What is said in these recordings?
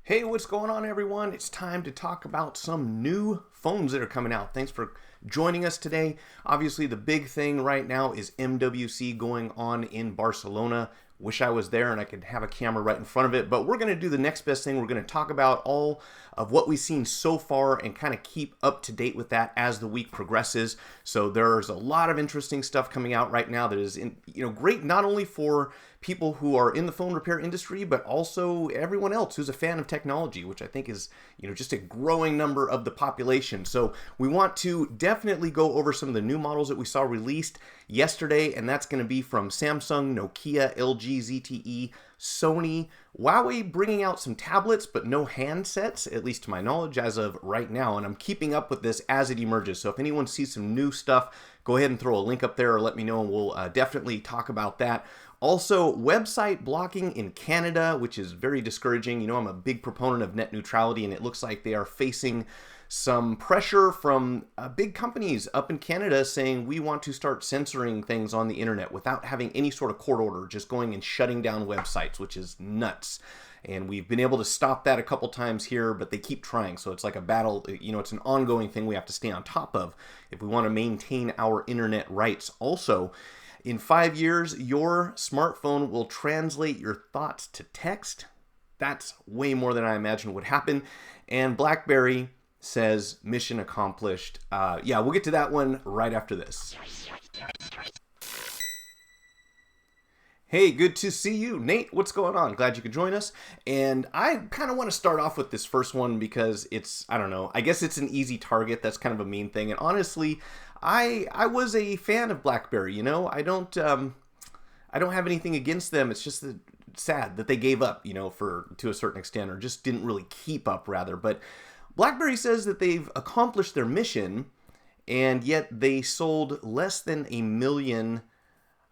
Hey, what's going on, everyone? It's time to talk about some new phones that are coming out. Thanks for joining us today. Obviously, the big thing right now is MWC going on in Barcelona. Wish I was there and I could have a camera right in front of it, but we're going to do the next best thing. We're going to talk about all of what we've seen so far and kind of keep up to date with that as the week progresses. So there's a lot of interesting stuff coming out right now that is great not only for people who are in the phone repair industry, but also everyone else who's a fan of technology, which I think is, just a growing number of the population. So we want to definitely go over some of the new models that we saw released yesterday, and that's going to be from Samsung, Nokia, LG, ZTE, Sony, Huawei bringing out some tablets, but no handsets, at least to my knowledge, as of right now. And I'm keeping up with this as it emerges. So if anyone sees some new stuff, go ahead and throw a link up there or let me know, and we'll definitely talk about that. Also, website blocking in Canada, which is very discouraging. I'm a big proponent of net neutrality, and it looks like they are facing some pressure from big companies up in Canada saying we want to start censoring things on the internet without having any sort of court order, just going and shutting down websites, which is nuts. And we've been able to stop that a couple times here, but they keep trying. So it's like a battle, it's an ongoing thing we have to stay on top of if we want to maintain our internet rights. Also, in 5 years, your smartphone will translate your thoughts to text. That's way more than I imagined would happen. And Blackberry says mission accomplished. We'll get to that one right after this. Hey, good to see you. Nate, what's going on? Glad you could join us. And I kind of want to start off with this first one because it's, I guess it's an easy target. That's kind of a mean thing. And honestly, I was a fan of Blackberry, I don't have anything against them. It's just sad that they gave up, to a certain extent, or just didn't really keep up rather. But Blackberry says that they've accomplished their mission, and yet they sold less than 1 million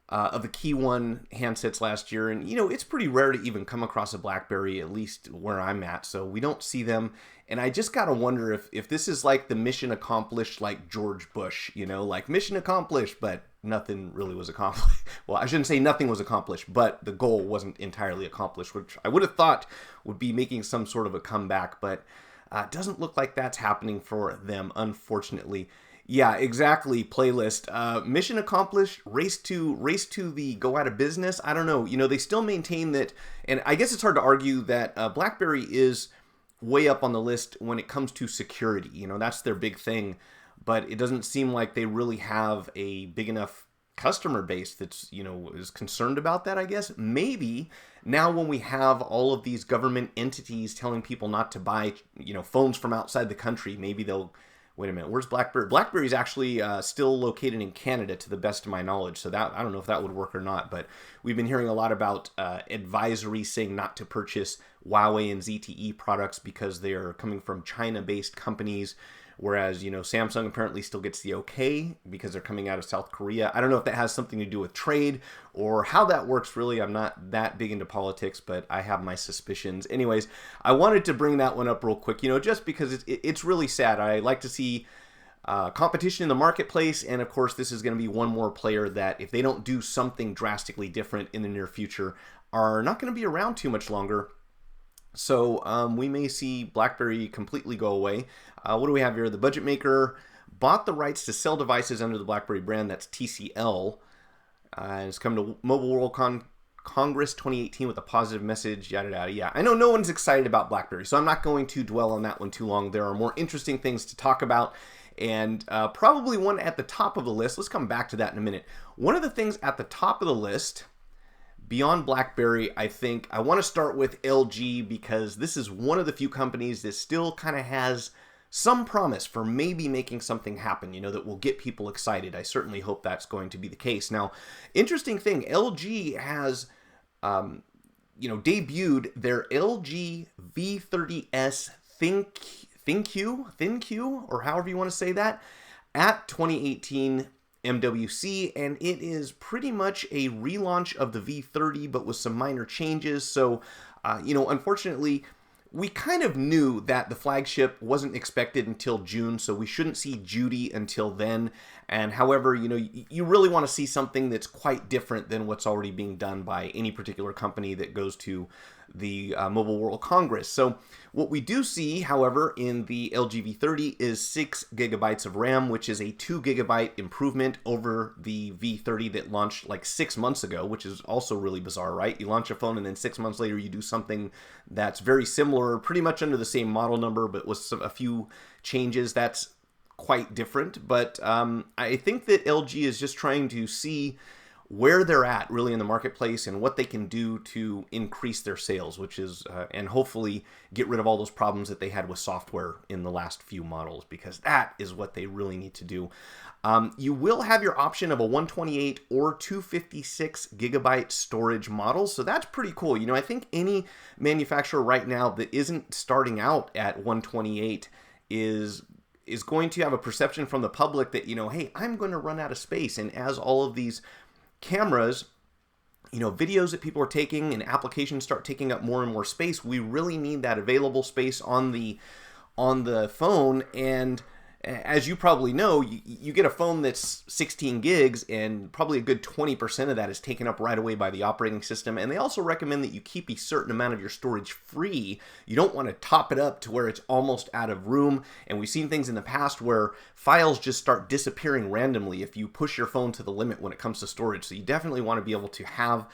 of the Key 1 handsets last year. And, it's pretty rare to even come across a Blackberry, at least where I'm at. So we don't see them. And I just got to wonder if this is like the mission accomplished, like George Bush, like mission accomplished, but nothing really was accomplished. Well, I shouldn't say nothing was accomplished, but the goal wasn't entirely accomplished, which I would have thought would be making some sort of a comeback. But it doesn't look like that's happening for them, unfortunately. Yeah, exactly. Playlist. Mission accomplished. Race to the go out of business. I don't know. They still maintain that, and I guess it's hard to argue that BlackBerry is way up on the list when it comes to security. That's their big thing, but it doesn't seem like they really have a big enough customer base that's, is concerned about that, I guess. Maybe now when we have all of these government entities telling people not to buy, phones from outside the country, maybe they'll, wait a minute, where's Blackberry? Blackberry's actually still located in Canada, to the best of my knowledge. So that, I don't know if that would work or not, but we've been hearing a lot about advisories saying not to purchase Huawei and ZTE products because they are coming from China-based companies. Whereas, Samsung apparently still gets the okay because they're coming out of South Korea. I don't know if that has something to do with trade or how that works, really. I'm not that big into politics, but I have my suspicions. Anyways, I wanted to bring that one up real quick, just because it's really sad. I like to see competition in the marketplace, and of course, this is going to be one more player that, if they don't do something drastically different in the near future, are not going to be around too much longer. So we may see BlackBerry completely go away. What do we have here? The budget maker bought the rights to sell devices under the BlackBerry brand. That's TCL. It's come to Mobile World Congress 2018 with a positive message, yada, yada. Yeah, I know no one's excited about BlackBerry, so I'm not going to dwell on that one too long. There are more interesting things to talk about, and probably one at the top of the list. Let's come back to that in a minute. One of the things at the top of the list, beyond BlackBerry, I think I want to start with LG, because this is one of the few companies that still kind of has some promise for maybe making something happen, that will get people excited. I certainly hope that's going to be the case. Now, interesting thing, LG has, debuted their LG V30s ThinQ, or however you want to say that, at 2018 MWC, and it is pretty much a relaunch of the V30, but with some minor changes. So, unfortunately, we kind of knew that the flagship wasn't expected until June, so we shouldn't see Judy until then. And however, you really want to see something that's quite different than what's already being done by any particular company that goes to the Mobile World Congress. So what we do see, however, in the LG V30 is 6 gigabytes of RAM, which is a 2 gigabyte improvement over the V30 that launched like 6 months ago, which is also really bizarre, right? You launch a phone and then 6 months later you do something that's very similar, pretty much under the same model number, but with a few changes. That's quite different. But I think that LG is just trying to see where they're at really in the marketplace and what they can do to increase their sales, which is, and hopefully get rid of all those problems that they had with software in the last few models, because that is what they really need to do. You will have your option of a 128 or 256 gigabyte storage model, so that's pretty cool. You know, I think any manufacturer right now that isn't starting out at 128 is going to have a perception from the public that, you know, hey, I'm going to run out of space. And as all of these cameras, you know, videos that people are taking and applications start taking up more and more space, we really need that available space on the phone. And as you probably know, you get a phone that's 16 gigs and probably a good 20% of that is taken up right away by the operating system. And they also recommend that you keep a certain amount of your storage free. You don't want to top it up to where it's almost out of room. And we've seen things in the past where files just start disappearing randomly if you push your phone to the limit when it comes to storage. So you definitely want to be able to have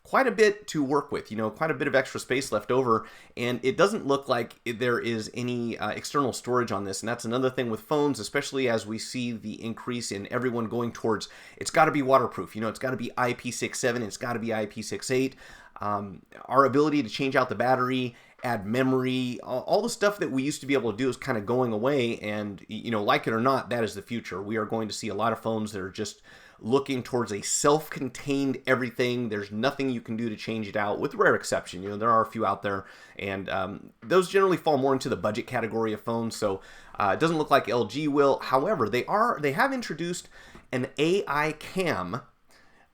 quite a bit to work with, you know, quite a bit of extra space left over. And it doesn't look like there is any external storage on this. And that's another thing with phones, especially as we see the increase in everyone going towards, it's got to be waterproof, you know, it's got to be IP67, it's got to be IP68. Our ability to change out the battery, add memory, all the stuff that we used to be able to do is kind of going away. And, you know, like it or not, that is the future. We are going to see a lot of phones that are just looking towards a self-contained everything. There's nothing you can do to change it out, with rare exception. You know, there are a few out there, and those generally fall more into the budget category of phones. So it doesn't look like LG will. However, they have introduced an AI cam,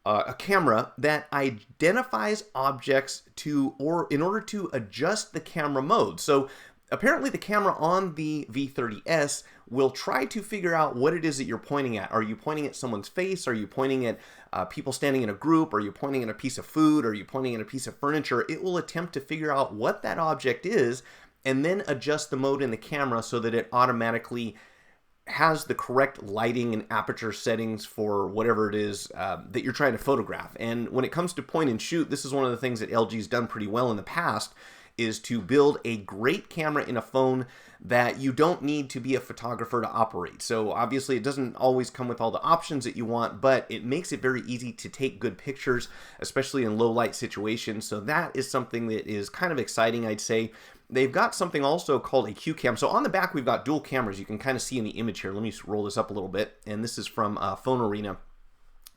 a camera that identifies objects in order to adjust the camera mode. So apparently the camera on the V30S will try to figure out what it is that you're pointing at. Are you pointing at someone's face? Are you pointing at people standing in a group? Are you pointing at a piece of food? Are you pointing at a piece of furniture? It will attempt to figure out what that object is and then adjust the mode in the camera so that it automatically has the correct lighting and aperture settings for whatever it is that you're trying to photograph. And when it comes to point and shoot, this is one of the things that LG's done pretty well in the past, is to build a great camera in a phone that you don't need to be a photographer to operate. So obviously it doesn't always come with all the options that you want, but it makes it very easy to take good pictures, especially in low light situations. So that is something that is kind of exciting, I'd say. They've got something also called a Q cam. So on the back, we've got dual cameras. You can kind of see in the image here. Let me roll this up a little bit. And this is from Phone Arena.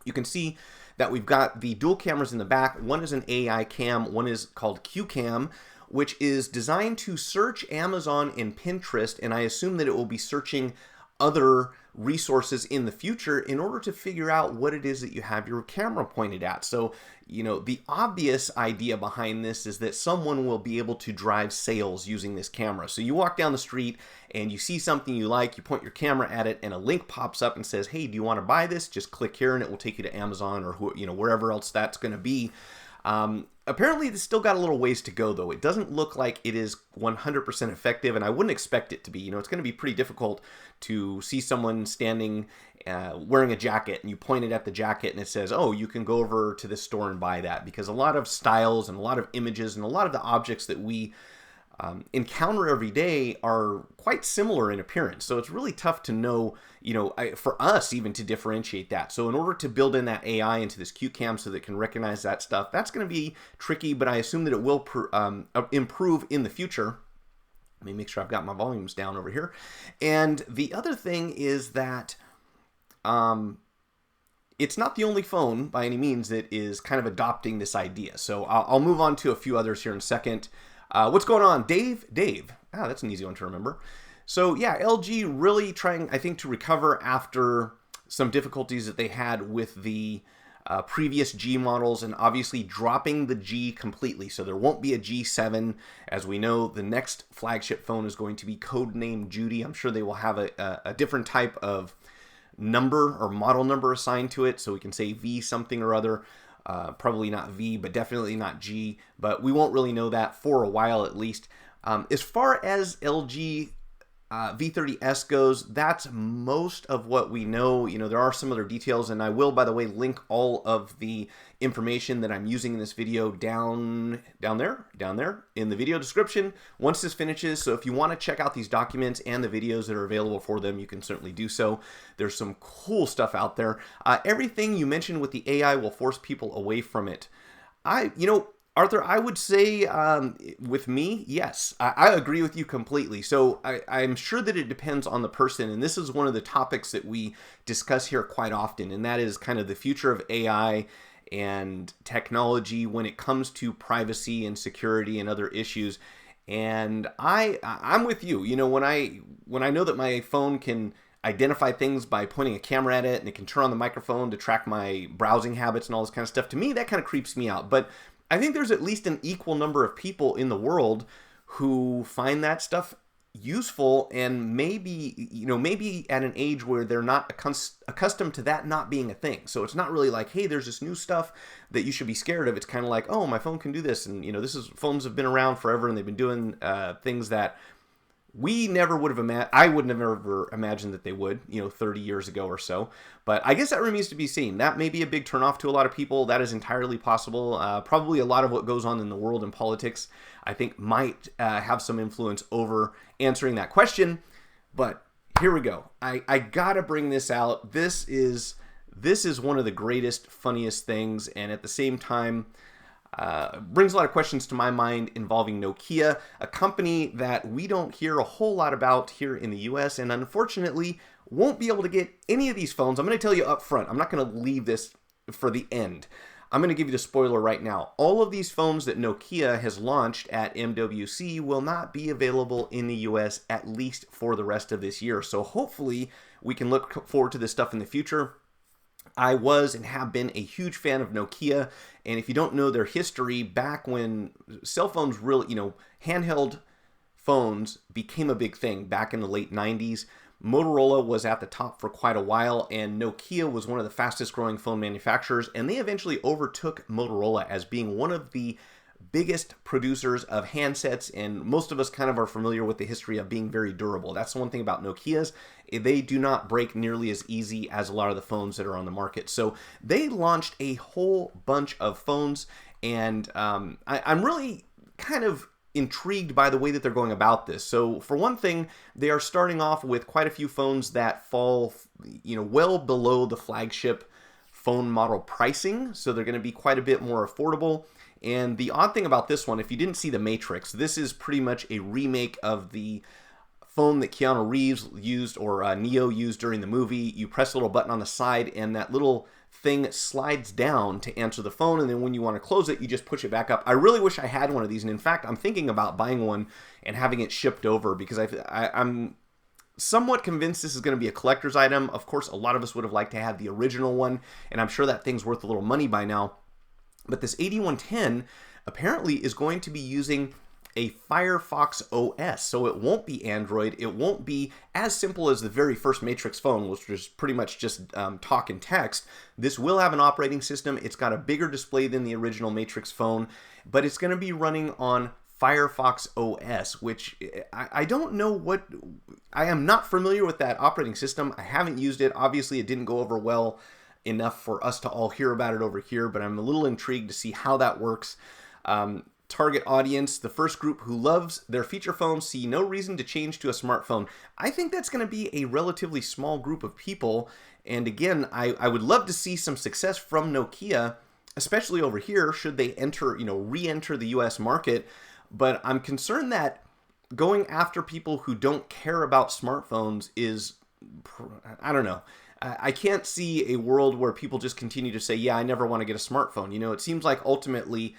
You can see that we've got the dual cameras in the back. One is an AI cam. One is called Q cam, which is designed to search Amazon and Pinterest, and I assume that it will be searching other resources in the future in order to figure out what it is that you have your camera pointed at. So, you know, the obvious idea behind this is that someone will be able to drive sales using this camera. So you walk down the street and you see something you like, you point your camera at it, and a link pops up and says, hey, do you want to buy this? Just click here and it will take you to Amazon or, you know, wherever else that's going to be. Apparently, it's still got a little ways to go, though. It doesn't look like it is 100% effective, and I wouldn't expect it to be. You know, it's going to be pretty difficult to see someone standing wearing a jacket, and you point it at the jacket, and it says, oh, you can go over to this store and buy that, because a lot of styles and a lot of images and a lot of the objects that we encounter every day are quite similar in appearance. So it's really tough to know, you know, for us even to differentiate that. So in order to build in that AI into this Q cam so that it can recognize that stuff, that's going to be tricky, but I assume that it will improve in the future. Let me make sure I've got my volumes down over here. And the other thing is that it's not the only phone by any means that is kind of adopting this idea. So I'll move on to a few others here in a second. What's going on? Dave? Ah, that's an easy one to remember. So yeah, LG really trying, I think, to recover after some difficulties that they had with the previous G models, and obviously dropping the G completely. So there won't be a G7. As we know, the next flagship phone is going to be codenamed Judy. I'm sure they will have a different type of number or model number assigned to it, so we can say V something or other. Probably not V, but definitely not G. But we won't really know that for a while at least. As far as LG V30S goes, that's most of what we know. You know, there are some other details, and I will, by the way, link all of the information that I'm using in this video down there in the video description once this finishes. So if you want to check out these documents and the videos that are available for them, you can certainly do so. There's some cool stuff out there. Everything you mentioned with the AI will force people away from it. Arthur, I would say with me, yes, I agree with you completely. So I'm sure that it depends on the person. And this is one of the topics that we discuss here quite often. And that is kind of the future of AI and technology when it comes to privacy and security and other issues. And I'm with you. You know, when I know that my phone can identify things by pointing a camera at it and it can turn on the microphone to track my browsing habits and all this kind of stuff, to me, that kind of creeps me out. But I think there's at least an equal number of people in the world who find that stuff useful, and maybe at an age where they're not accustomed to that not being a thing. So it's not really like, hey, there's this new stuff that you should be scared of. It's kind of like, oh, my phone can do this, and phones have been around forever, and they've been doing things that we never would have imagined. I would never imagined that they would, 30 years ago or so. But I guess that remains to be seen. That may be a big turnoff to a lot of people. That is entirely possible. Probably a lot of what goes on in the world and politics, I think, might have some influence over answering that question. But here we go. I gotta bring this out. This is one of the greatest, funniest things, and at the same time, brings a lot of questions to my mind involving Nokia, a company that we don't hear a whole lot about here in the US, and unfortunately won't be able to get any of these phones. I'm going to tell you up front. I'm not going to leave this for the end. I'm going to give you the spoiler right now. All of these phones that Nokia has launched at MWC will not be available in the US at least for the rest of this year. So hopefully we can look forward to this stuff in the future. I was and have been a huge fan of Nokia, and if you don't know their history, back when cell phones really, handheld phones became a big thing back in the late 90s, Motorola was at the top for quite a while, and Nokia was one of the fastest growing phone manufacturers, and they eventually overtook Motorola as being one of the biggest producers of handsets, and most of us kind of are familiar with the history of being very durable. That's the one thing about Nokia's. They do not break nearly as easy as a lot of the phones that are on the market. So they launched a whole bunch of phones, and I'm really kind of intrigued by the way that they're going about this. So for one thing, they are starting off with quite a few phones that fall, well below the flagship phone model pricing. So they're going to be quite a bit more affordable. And the odd thing about this one, if you didn't see The Matrix, this is pretty much a remake of the phone that Keanu Reeves used, or Neo used during the movie. You press a little button on the side, and that little thing slides down to answer the phone, and then when you want to close it, you just push it back up. I really wish I had one of these, and in fact, I'm thinking about buying one and having it shipped over, because I'm somewhat convinced this is going to be a collector's item. Of course, a lot of us would have liked to have the original one, and I'm sure that thing's worth a little money by now. But this 8110 apparently is going to be using a Firefox OS, so it won't be Android. It won't be as simple as the very first Matrix phone, which was pretty much just talk and text. This will have an operating system. It's got a bigger display than the original Matrix phone, but it's going to be running on Firefox OS, which I don't know what... I am not familiar with that operating system. I haven't used it. Obviously, it didn't go over well enough for us to all hear about it over here, but I'm a little intrigued to see how that works. Target audience, the first group who loves their feature phones see no reason to change to a smartphone. I think that's going to be a relatively small group of people, and again, I would love to see some success from Nokia, especially over here, should they enter, re-enter the US market, but I'm concerned that going after people who don't care about smartphones is, I don't know. I can't see a world where people just continue to say, yeah, I never want to get a smartphone. It seems like ultimately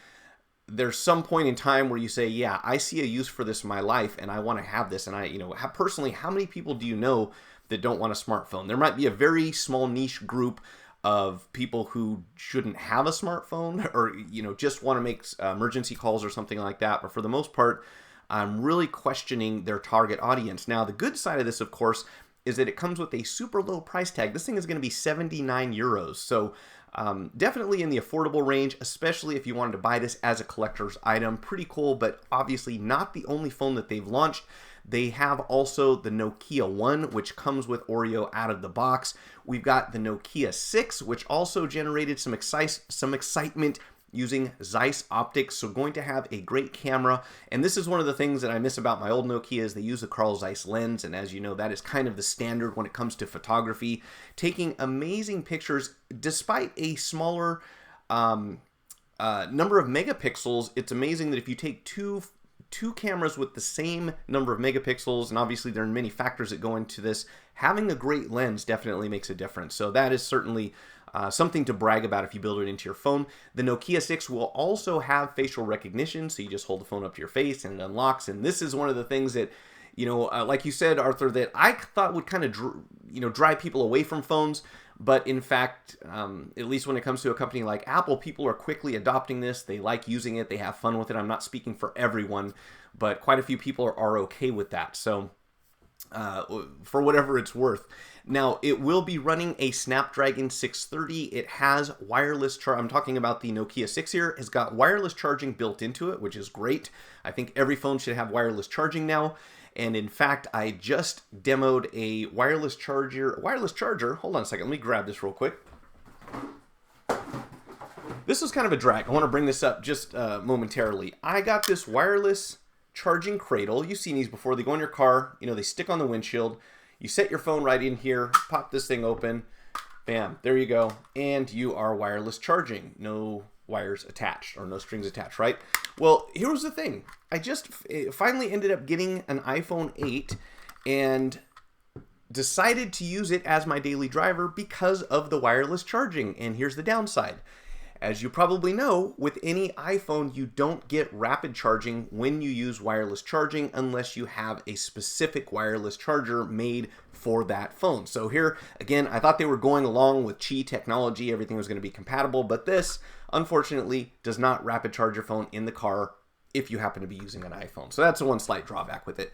there's some point in time where you say, yeah, I see a use for this in my life and I want to have this. And personally, how many people do you know that don't want a smartphone? There might be a very small niche group of people who shouldn't have a smartphone or, just want to make emergency calls or something like that. But for the most part, I'm really questioning their target audience. Now, the good side of this, of course, is that it comes with a super low price tag. This thing is going to be 79 euros. So Definitely in the affordable range, especially if you wanted to buy this as a collector's item. Pretty cool, but obviously not the only phone that they've launched. They have also the Nokia 1, which comes with Oreo out of the box. We've got the Nokia 6, which also generated some excitement using Zeiss optics, so going to have a great camera. And this is one of the things that I miss about my old Nokia is they use the Carl Zeiss lens, and as you know, that is kind of the standard when it comes to photography. Taking amazing pictures despite a smaller number of megapixels. It's amazing that if you take two cameras with the same number of megapixels, and obviously there are many factors that go into this, having a great lens definitely makes a difference. So that is certainly something to brag about if you build it into your phone. The Nokia 6 will also have facial recognition, so you just hold the phone up to your face and it unlocks. And this is one of the things that, you know, like you said, Arthur, that I thought would kind of, drive people away from phones. But in fact, at least when it comes to a company like Apple, people are quickly adopting this. They like using it. They have fun with it. I'm not speaking for everyone, but quite a few people are okay with that. So for whatever it's worth. Now, it will be running a Snapdragon 630. It has wireless charge. I'm talking about the Nokia 6 here. It's got wireless charging built into it, which is great. I think every phone should have wireless charging now. And in fact, I just demoed a wireless charger. Hold on a second. Let me grab this real quick. This was kind of a drag. I want to bring this up just momentarily. I got this wireless charging cradle. You've seen these before. They go in your car. You know, they stick on the windshield. You set your phone right in here. Pop this thing open. Bam. There you go. And you are wireless charging. No wires attached or no strings attached, right? Well, here's the thing. I just finally ended up getting an iPhone 8 and decided to use it as my daily driver because of the wireless charging. And here's the downside. As you probably know, with any iPhone, you don't get rapid charging when you use wireless charging unless you have a specific wireless charger made for that phone. So here, again, I thought they were going along with Qi technology. Everything was going to be compatible, but this, unfortunately, does not rapid charge your phone in the car if you happen to be using an iPhone. So that's the one slight drawback with it.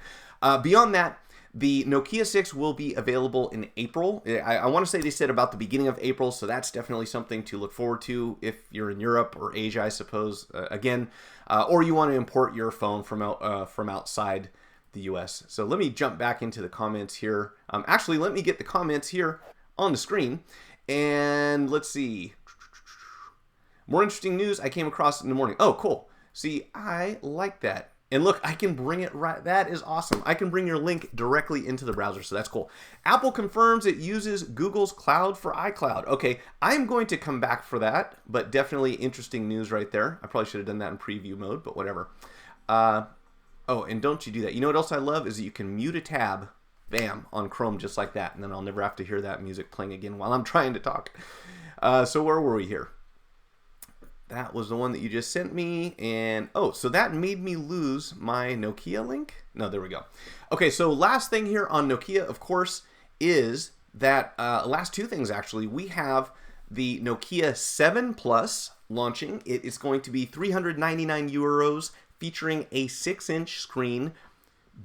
Beyond that, the Nokia 6 will be available in April. I want to say they said about the beginning of April, so that's definitely something to look forward to if you're in Europe or Asia, I suppose, or you want to import your phone from outside the US. So let me jump back into the comments here. Actually, let me get the comments here on the screen, and let's see. More interesting news I came across in the morning. Oh, cool. See, I like that. And look, I can bring it right. That is awesome. I can bring your link directly into the browser, so that's cool. Apple confirms it uses Google's cloud for iCloud. Okay, I'm going to come back for that, but definitely interesting news right there. I probably should have done that in preview mode, but whatever. Oh, and don't you do that. You know what else I love is that you can mute a tab, bam, on Chrome just like that, and then I'll never have to hear that music playing again while I'm trying to talk. So where were we here? That was the one that you just sent me, and oh, so that made me lose my Nokia link? No, there we go. Okay, so last thing here on Nokia, of course, is that, last two things actually, we have the Nokia 7 Plus launching. It is going to be 399 euros, featuring a 6-inch screen,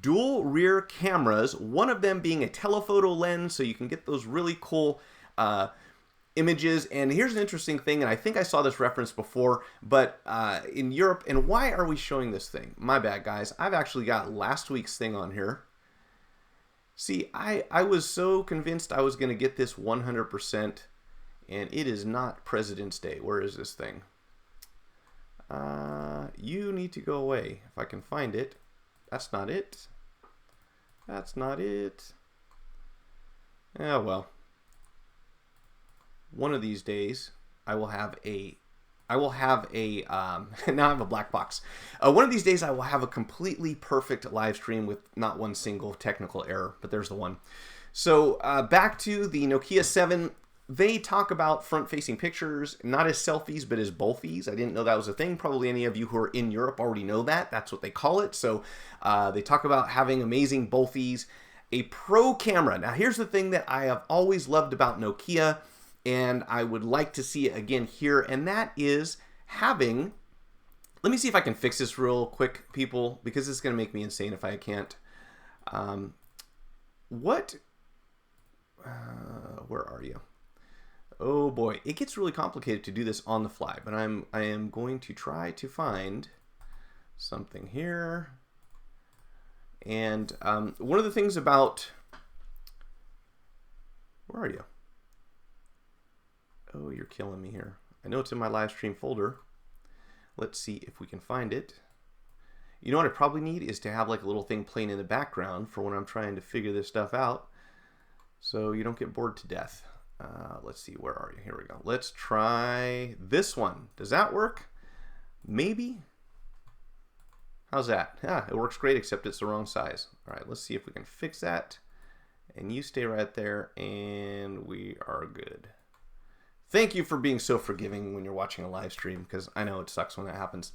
dual rear cameras, one of them being a telephoto lens, so you can get those really cool images. And here's an interesting thing, and I think I saw this reference before, but in Europe, and why are we showing this thing? My bad, guys. I've actually got last week's thing on here. See, I was so convinced I was going to get this 100%, and it is not President's Day. Where is this thing? You need to go away. If I can find it. That's not it. That's not it. Oh, well. One of these days, I will have a now I have a black box. One of these days, I will have a completely perfect live stream with not one single technical error, but there's the one. So back to the Nokia 7. They talk about front-facing pictures, not as selfies, but as bolfies. I didn't know that was a thing. Probably any of you who are in Europe already know that. That's what they call it. So they talk about having amazing bolfies. A pro camera. Now, here's the thing that I have always loved about Nokia, and I would like to see it again here, and that is having, let me see if I can fix this real quick, people, because it's going to make me insane if I can't. Where are you? Oh boy, it gets really complicated to do this on the fly, but I am going to try to find something here. And one of the things about, where are you? Oh, you're killing me here. I know it's in my live stream folder. Let's see if we can find it. You know what I probably need is to have like a little thing playing in the background for when I'm trying to figure this stuff out, so you don't get bored to death. Let's see, where are you? Here we go. Let's try this one. Does that work? Maybe? How's that? Yeah, it works great, except it's the wrong size. All right, let's see if we can fix that. And you stay right there, and we are good. Thank you for being so forgiving when you're watching a live stream, because I know it sucks when that happens.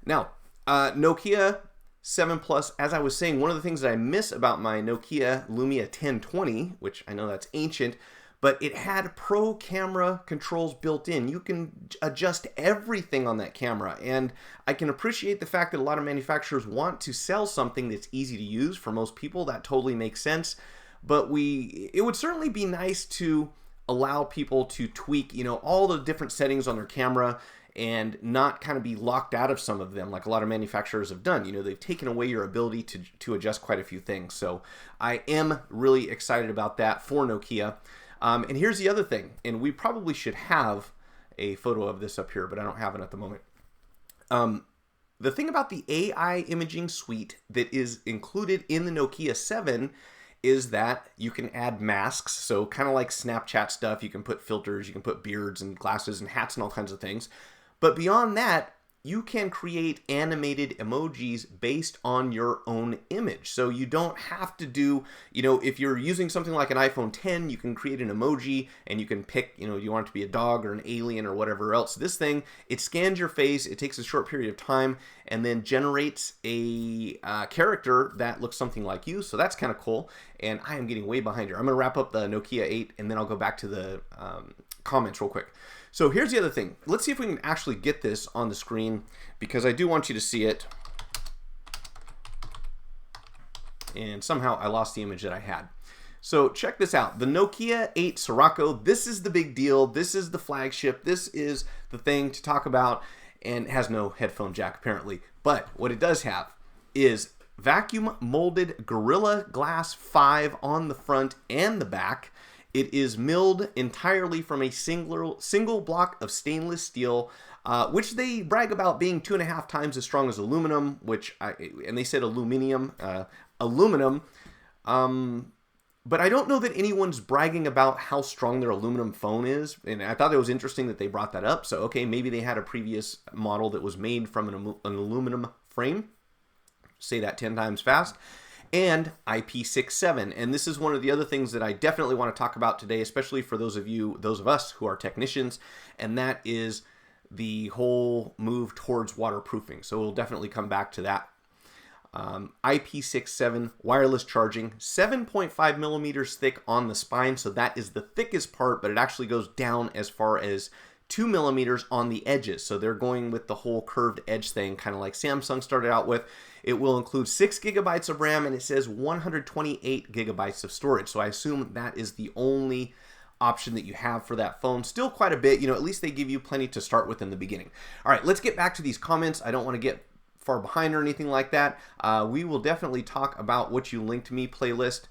Now, Nokia 7 Plus, as I was saying, one of the things that I miss about my Nokia Lumia 1020, which I know that's ancient, but it had pro camera controls built in. You can adjust everything on that camera, and I can appreciate the fact that a lot of manufacturers want to sell something that's easy to use for most people. That totally makes sense, but it would certainly be nice to allow people to tweak, you know, all the different settings on their camera and not kind of be locked out of some of them like a lot of manufacturers have done. You know, they've taken away your ability to adjust quite a few things. So I am really excited about that for Nokia. And here's the other thing, and we probably should have a photo of this up here, but I don't have it at the moment. The thing about the AI imaging suite that is included in the Nokia 7 is that you can add masks, so kind of like Snapchat stuff. You can put filters, you can put beards and glasses and hats and all kinds of things. But beyond that, you can create animated emojis based on your own image. So you don't have to do, you know, if you're using something like an iPhone 10, you can create an emoji and you can pick, you know, you want it to be a dog or an alien or whatever else. This thing, it scans your face, it takes a short period of time, and then generates a character that looks something like you. So that's kind of cool. And I am getting way behind here. I'm going to wrap up the Nokia 8 and then I'll go back to the comments real quick. So here's the other thing. Let's see if we can actually get this on the screen, because I do want you to see it. And somehow I lost the image that I had. So check this out. The Nokia 8 Sirocco, this is the big deal. This is the flagship. This is the thing to talk about, and it has no headphone jack apparently. But what it does have is vacuum molded Gorilla Glass 5 on the front and the back. It is milled entirely from a single block of stainless steel, which they brag about being 2.5 times as strong as aluminum, and they said aluminum. But I don't know that anyone's bragging about how strong their aluminum phone is, and I thought it was interesting that they brought that up. So, okay, maybe they had a previous model that was made from an aluminum frame. Say that 10 times fast. And IP67. And this is one of the other things that I definitely want to talk about today, especially for those of us who are technicians, and that is the whole move towards waterproofing. So we'll definitely come back to that. IP67 wireless charging, 7.5 millimeters thick on the spine, so that is the thickest part, but it actually goes down as far as 2 millimeters on the edges. So they're going with the whole curved edge thing, kind of like Samsung started out with. It will include 6 gigabytes of RAM, and it says 128 gigabytes of storage. So I assume that is the only option that you have for that phone. Still quite a bit, you know, at least they give you plenty to start with in the beginning. All right, let's get back to these comments. I don't want to get far behind or anything like that. We will definitely talk about what you linked me playlist.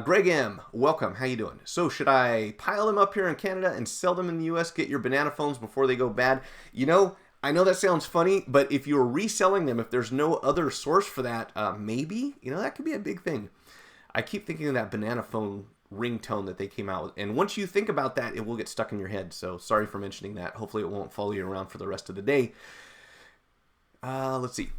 Greg M, welcome. How you doing? So should I pile them up here in Canada and sell them in the US? Get your banana phones before they go bad? You know, I know that sounds funny, but if you're reselling them, if there's no other source for that, maybe, you know, that could be a big thing. I keep thinking of that banana phone ringtone that they came out with. And once you think about that, it will get stuck in your head. So sorry for mentioning that. Hopefully it won't follow you around for the rest of the day. Let's see.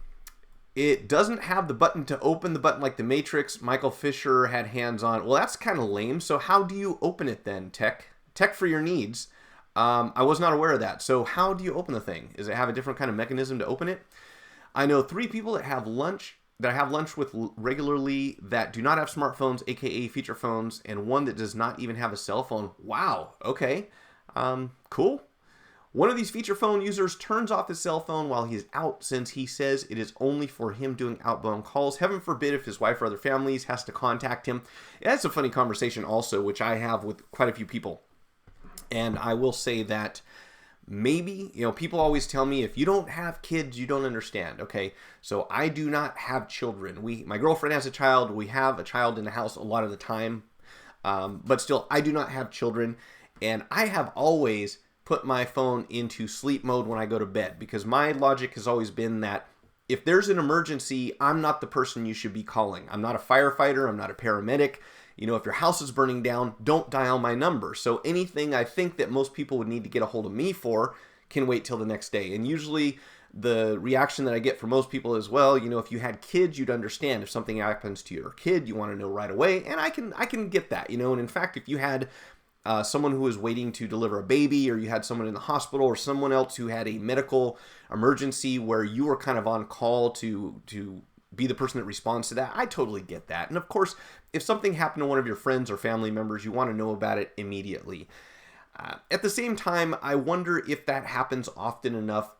It doesn't have the button to open the button like the Matrix. Michael Fisher had hands on. Well, that's kind of lame. So how do you open it then, Tech for your needs? I was not aware of that. So how do you open the thing? Does it have a different kind of mechanism to open it? I know 3 people that I have lunch with regularly that do not have smartphones, aka feature phones, and one that does not even have a cell phone. Wow. Okay. Cool. One of these feature phone users turns off his cell phone while he's out, since he says it is only for him doing outbound calls. Heaven forbid if his wife or other families has to contact him. That's a funny conversation also, which I have with quite a few people. And I will say that maybe, people always tell me, if you don't have kids, you don't understand. Okay, so I do not have children. My girlfriend has a child. We have a child in the house a lot of the time. But still, I do not have children. And I have always put my phone into sleep mode when I go to bed, because my logic has always been that if there's an emergency, I'm not the person you should be calling. I'm not a firefighter. I'm not a paramedic. If your house is burning down, don't dial my number. So anything I think that most people would need to get a hold of me for can wait till the next day. And usually the reaction that I get from most people is, well, if you had kids, you'd understand. If something happens to your kid, you want to know right away. And I can get that, And in fact, if you had someone who was waiting to deliver a baby, or you had someone in the hospital, or someone else who had a medical emergency where you were kind of on call to be the person that responds to that, I totally get that. And of course, if something happened to one of your friends or family members, you want to know about it immediately. At the same time, I wonder if that happens often enough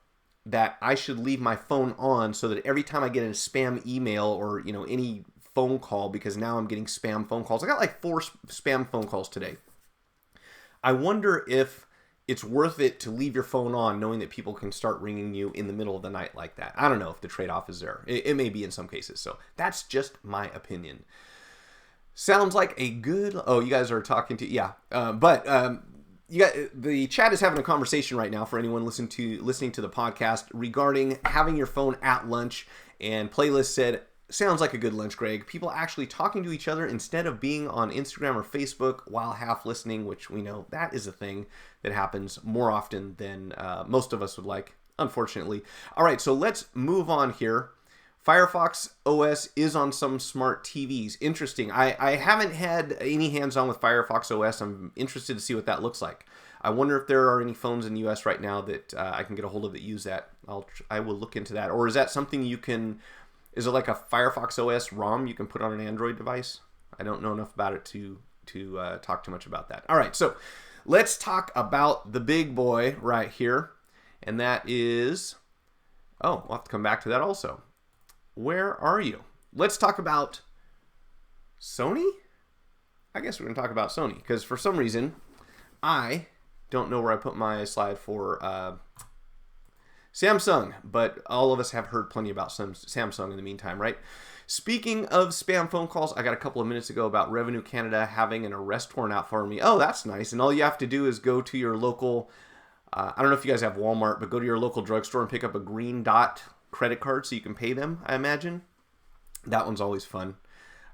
that I should leave my phone on, so that every time I get a spam email or any phone call, because now I'm getting spam phone calls. I got like 4 spam phone calls today. I wonder if it's worth it to leave your phone on, knowing that people can start ringing you in the middle of the night like that. I don't know if the trade-off is there. It may be in some cases. So that's just my opinion. Sounds like a good... Oh, you guys are talking to... Yeah. The chat is having a conversation right now for anyone listening to the podcast regarding having your phone at lunch. And Playlist said, sounds like a good lunch, Greg. People actually talking to each other instead of being on Instagram or Facebook while half listening, which we know that is a thing that happens more often than most of us would like, unfortunately. All right, so let's move on here. Firefox OS is on some smart TVs. Interesting. I haven't had any hands-on with Firefox OS. I'm interested to see what that looks like. I wonder if there are any phones in the US right now that I can get a hold of that use that. I will look into that. Or is that something you can... Is it like a Firefox OS ROM you can put on an Android device? I don't know enough about it to talk too much about that. All right, so let's talk about the big boy right here. And that is... Oh, we'll have to come back to that also. Where are you? Let's talk about Sony? I guess we're going to talk about Sony, because for some reason, I don't know where I put my slide for Samsung, but all of us have heard plenty about Samsung in the meantime, right? Speaking of spam phone calls, I got a couple of minutes ago about Revenue Canada having an arrest warrant out for me. Oh, that's nice. And all you have to do is go to your local, I don't know if you guys have Walmart, but go to your local drugstore and pick up a green dot credit card so you can pay them, I imagine. That one's always fun.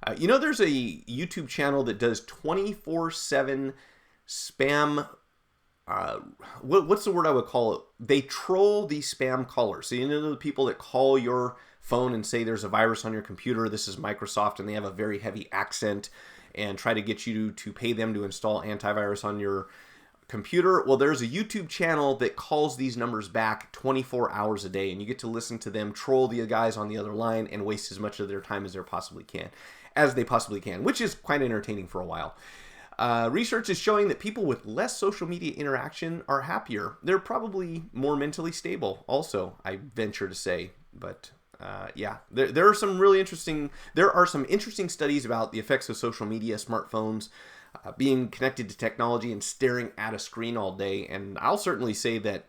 There's a YouTube channel that does 24/7 spam. What's the word I would call it? They troll these spam callers. So the people that call your phone and say there's a virus on your computer, this is Microsoft, and they have a very heavy accent and try to get you to pay them to install antivirus on your computer. Well, there's a YouTube channel that calls these numbers back 24 hours a day, and you get to listen to them troll the guys on the other line and waste as much of their time as they possibly can, which is quite entertaining for a while. Research is showing that people with less social media interaction are happier. They're probably more mentally stable also, I venture to say. But there are some interesting studies about the effects of social media, smartphones, being connected to technology and staring at a screen all day. And I'll certainly say that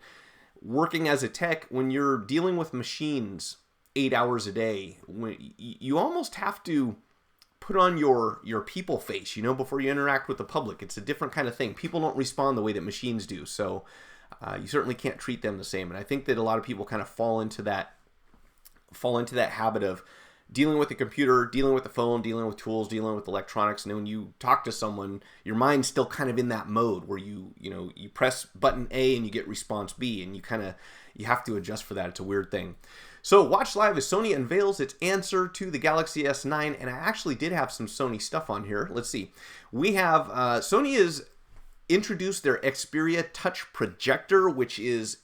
working as a tech, when you're dealing with machines 8 hours a day, you almost have to put on your people face, before you interact with the public. It's a different kind of thing. People don't respond the way that machines do. So you certainly can't treat them the same. And I think that a lot of people kind of fall into that habit of dealing with the computer, dealing with the phone, dealing with tools, dealing with electronics. And then when you talk to someone, your mind's still kind of in that mode where you press button A and you get response B, and you have to adjust for that. It's a weird thing. So watch live as Sony unveils its answer to the Galaxy S9, and I actually did have some Sony stuff on here. Let's see. We have, Sony has introduced their Xperia Touch Projector, which is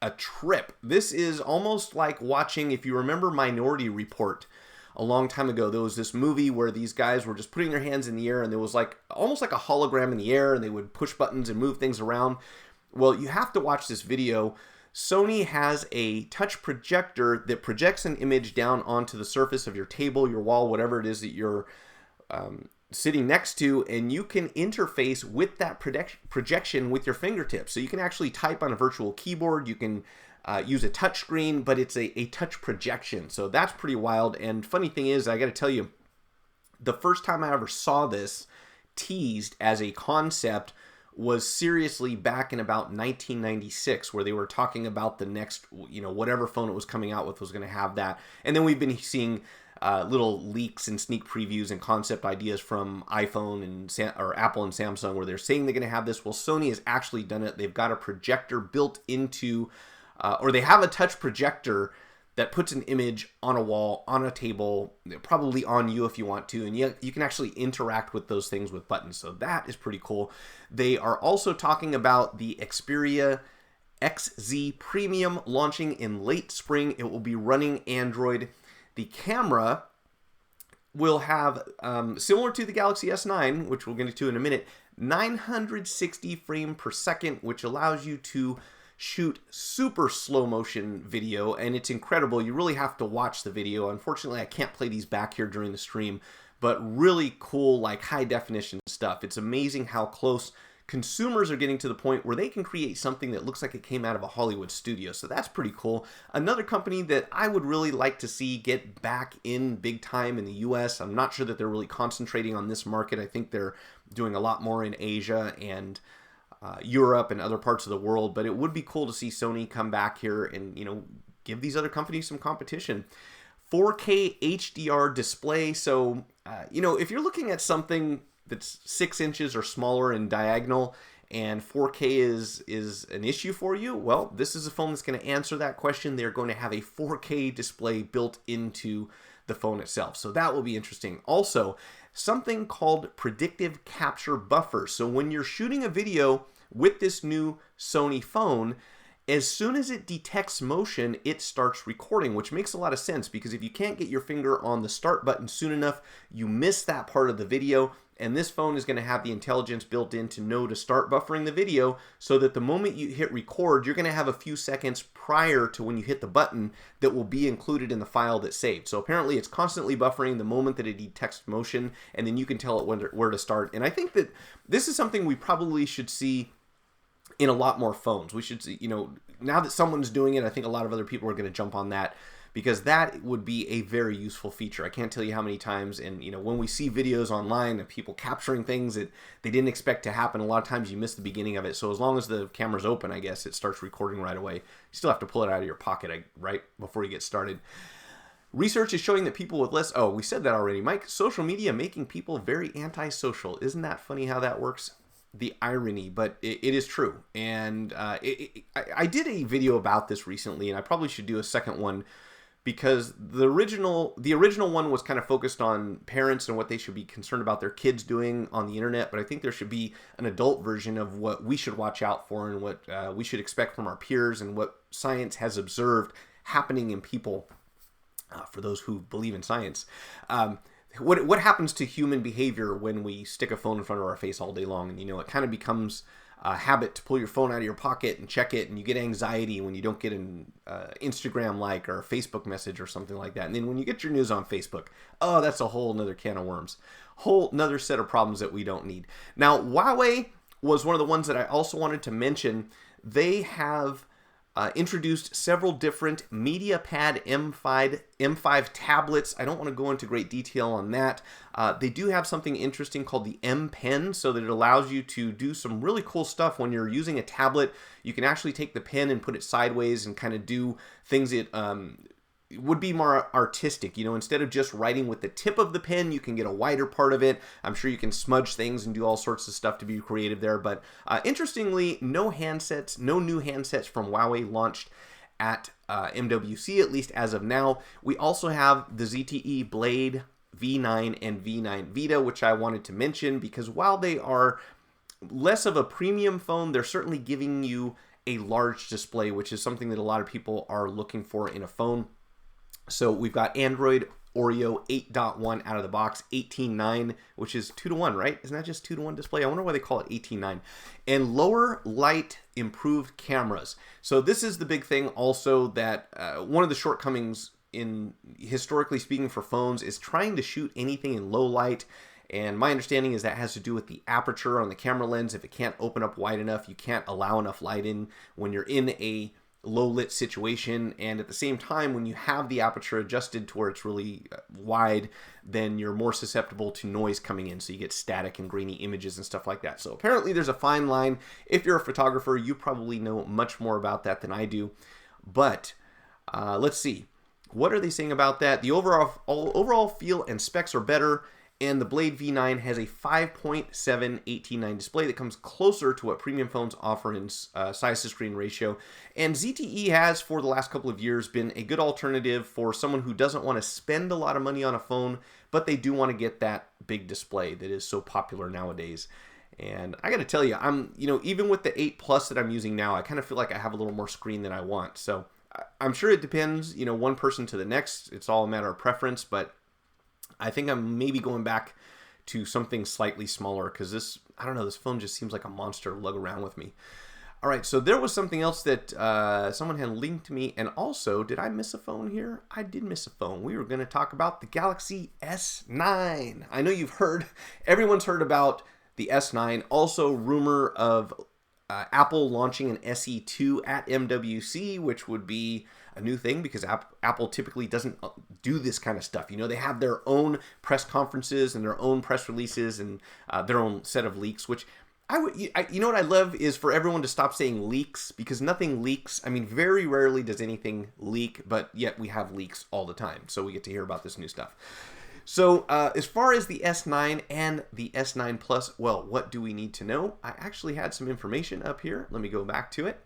a trip. This is almost like watching, if you remember Minority Report a long time ago, there was this movie where these guys were just putting their hands in the air and there was almost like a hologram in the air, and they would push buttons and move things around. Well, you have to watch this video. Sony has a touch projector that projects an image down onto the surface of your table, your wall, whatever it is that you're sitting next to, and you can interface with that projection with your fingertips. So you can actually type on a virtual keyboard. You can use a touch screen, but it's a touch projection. So that's pretty wild. And funny thing is, I got to tell you, the first time I ever saw this teased as a concept was seriously back in about 1996, where they were talking about the next, whatever phone it was coming out with was going to have that. And then we've been seeing little leaks and sneak previews and concept ideas from iPhone and or Apple and Samsung, where they're saying they're going to have this. Well, Sony has actually done it. They've got a projector built into, or they have a touch projector that puts an image on a wall, on a table, probably on you if you want to, and you can actually interact with those things with buttons. So that is pretty cool. They are also talking about the Xperia XZ Premium launching in late spring. It will be running Android. The camera will have, similar to the Galaxy S9, which we'll get into in a minute, 960 frames per second, which allows you to shoot super slow motion video, and it's incredible. You really have to watch the video. Unfortunately, I can't play these back here during the stream, but really cool, like high definition stuff. It's amazing how close consumers are getting to the point where they can create something that looks like it came out of a Hollywood studio. So that's pretty cool. Another company that I would really like to see get back in big time in the US. I'm not sure that they're really concentrating on this market. I think they're doing a lot more in Asia and Europe and other parts of the world, but it would be cool to see Sony come back here and, give these other companies some competition. 4K HDR display. So, if you're looking at something that's 6 inches or smaller in diagonal and 4K is an issue for you, well, this is a phone that's going to answer that question. They're going to have a 4K display built into the phone itself. So that will be interesting. Also, something called predictive capture buffer. So when you're shooting a video with this new Sony phone, as soon as it detects motion, it starts recording, which makes a lot of sense, because if you can't get your finger on the start button soon enough, you miss that part of the video. And this phone is going to have the intelligence built in to know to start buffering the video, so that the moment you hit record, you're going to have a few seconds prior to when you hit the button that will be included in the file that's saved. So apparently it's constantly buffering the moment that it detects motion, and then you can tell it where to start. And I think that this is something we probably should see in a lot more phones. We should see, now that someone's doing it, I think a lot of other people are going to jump on that, because that would be a very useful feature. I can't tell you how many times, and when we see videos online of people capturing things that they didn't expect to happen, a lot of times you miss the beginning of it. So as long as the camera's open, I guess, it starts recording right away. You still have to pull it out of your pocket, right, before you get started. Research is showing that people with less, we said that already, Mike, social media making people very antisocial. Isn't that funny how that works? The irony, but it is true. And I did a video about this recently, and I probably should do a second one, because the original one was kind of focused on parents and what they should be concerned about their kids doing on the internet. But I think there should be an adult version of what we should watch out for, and what we should expect from our peers, and what science has observed happening in people, for those who believe in science. What happens to human behavior when we stick a phone in front of our face all day long, and it kind of becomes a habit to pull your phone out of your pocket and check it, and you get anxiety when you don't get an Instagram like or a Facebook message or something like that. And then when you get your news on Facebook, that's a whole nother can of worms, whole nother set of problems that we don't need. Now, Huawei was one of the ones that I also wanted to mention. They have introduced several different MediaPad M5 tablets. I don't want to go into great detail on that. They do have something interesting called the M Pen, so that it allows you to do some really cool stuff when you're using a tablet. You can actually take the pen and put it sideways and kind of do things that would be more artistic. Instead of just writing with the tip of the pen, you can get a wider part of it. I'm sure you can smudge things and do all sorts of stuff to be creative there. But interestingly, no new handsets from Huawei launched at MWC, at least as of now. We also have the ZTE Blade V9 and V9 Vita, which I wanted to mention, because while they are less of a premium phone, they're certainly giving you a large display, which is something that a lot of people are looking for in a phone. So we've got Android Oreo 8.1 out of the box, 18.9, which is 2-to-1, right? Isn't that just 2-to-1 display? I wonder why they call it 18.9. And lower light improved cameras. So this is the big thing also, that one of the shortcomings in, historically speaking, for phones is trying to shoot anything in low light And my understanding is that has to do with the aperture on the camera lens. If it can't open up wide enough, you can't allow enough light in when you're in a low lit situation. And at the same time, when you have the aperture adjusted to where it's really wide, then you're more susceptible to noise coming in. So you get static and grainy images and stuff like that. So apparently there's a fine line. If you're a photographer, you probably know much more about that than I do. But let's see. What are they saying about that? The overall feel and specs are better. And the Blade V9 has a 5.7 18:9 display that comes closer to what premium phones offer in size to screen ratio. And ZTE has, for the last couple of years, been a good alternative for someone who doesn't want to spend a lot of money on a phone, but they do want to get that big display that is so popular nowadays. And I got to tell you, even with the 8 Plus that I'm using now, I kind of feel like I have a little more screen than I want. So I'm sure it depends, one person to the next. It's all a matter of preference, but I think I'm maybe going back to something slightly smaller because this phone just seems like a monster to lug around with me. All right, so there was something else that someone had linked to me. And also, did I miss a phone here? I did miss a phone. We were going to talk about the Galaxy S9. I know everyone's heard about the S9. Also, rumor of Apple launching an SE2 at MWC, which would be a new thing because Apple typically doesn't do this kind of stuff. They have their own press conferences and their own press releases and their own set of leaks, which what I love is for everyone to stop saying leaks because nothing leaks. I mean, very rarely does anything leak, but yet we have leaks all the time. So we get to hear about this new stuff. So as far as the S9 and the S9 Plus, well, what do we need to know? I actually had some information up here. Let me go back to it.